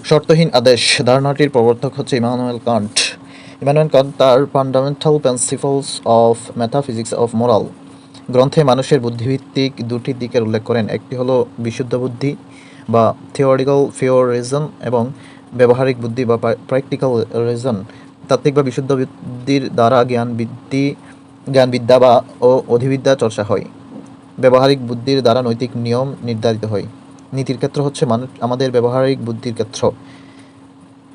শর্তহীন আদেশ ধারণাটির প্রবর্তক হচ্ছে ইমানুয়েল কান্ট। ইমানুয়েল কান্ট তার fundamental principles of metaphysics of moral গ্রন্থে মানুষের বুদ্ধিভিত্তিক দুটি দিকের উল্লেখ করেন। একটি হলো বিশুদ্ধ বুদ্ধি বা থিওরিটিক্যাল পিওর রিজন এবং ব্যবহারিক বুদ্ধি বা প্র্যাকটিক্যাল রিজন। তাত্ত্বিক বা বিশুদ্ধ বুদ্ধির দ্বারা জ্ঞানবিদ্যা বা অধিবিদ্যা চর্চা হয়। ব্যবহারিক বুদ্ধির দ্বারা নৈতিক নিয়ম নির্ধারিত হয়। নীতির ক্ষেত্র হচ্ছে আমাদের ব্যবহারিক বুদ্ধির ক্ষেত্র।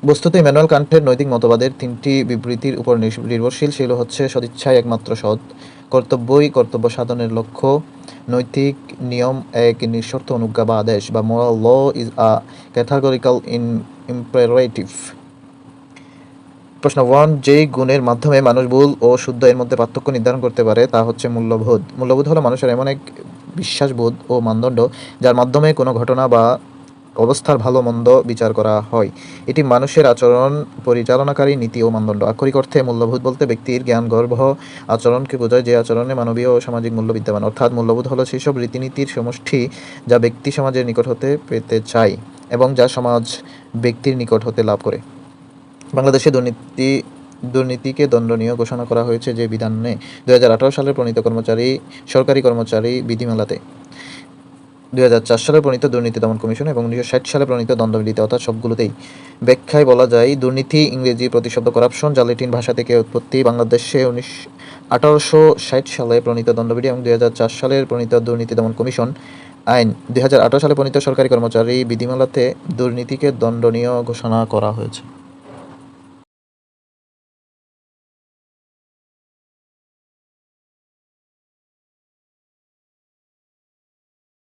বস্তুত ইমানুয়েল কান্টের নৈতিক মতবাদের তিনটি বিবৃতির উপর নির্ভরশীল। সেগুলো হচ্ছে: সদিচ্ছাই একমাত্র সৎ, কর্তব্যই কর্তব্য সাধনের লক্ষ্য, নৈতিক নিয়ম এক নিঃশর্ত অনুজ্ঞা বা আদেশ বা moral law is a categorical imperative. প্রশ্ন 1, যেই গুণের মাধ্যমে মানুষ ভুল ও শুদ্ধ এর মধ্যে পার্থক্য নির্ধারণ করতে পারে তা হচ্ছে মূল্যবোধ। মূল্যবোধ হলো মানুষের এমন এক বিশ্বাসবোধ ও মানদণ্ড যার মাধ্যমে কোনো ঘটনা বা অবস্থার ভালো মন্দ বিচার করা হয়। এটি মানুষের আচরণ পরিচালনাকারী নীতি ও মানদণ্ড। আক্ষরিক অর্থে মূল্যবোধ বলতে ব্যক্তির জ্ঞানগর্ভ আচরণকে বোঝায়, যে আচরণে মানবীয় ও সামাজিক মূল্য বিদ্যমান। অর্থাৎ মূল্যবোধ হলো সেই সব রীতিনীতির সমষ্টি যা ব্যক্তি সমাজের নিকট হতে পেতে চায় এবং যা সমাজ ব্যক্তির নিকট হতে লাভ করে। বাংলাদেশে দুর্নীতিকে দণ্ডনীয় ঘোষণা করা হয়েছে যে বিধানে 2018 সালে প্রণীত সরকারি কর্মচারী বিধিমালাতে, 2004 সালে প্রণীত দুর্নীতি দমন কমিশন এবং 1960 সালে প্রণীত দণ্ডবিধিতে, অর্থাৎ সবগুলোতেই। ব্যাখ্যায় বলা যায়, দুর্নীতি ইংরেজি প্রতিশব্দ করাপশন, যা ল্যাটিন ভাষা থেকে উৎপত্তি। বাংলাদেশে 1860 সালে প্রণীত দণ্ডবিধি এবং 2004 সালের প্রণীত দুর্নীতি দমন কমিশন আইন, 2018 সালে প্রণীত সরকারি কর্মচারী বিধিমালাতে দুর্নীতিকে দণ্ডনীয় ঘোষণা করা হয়েছে।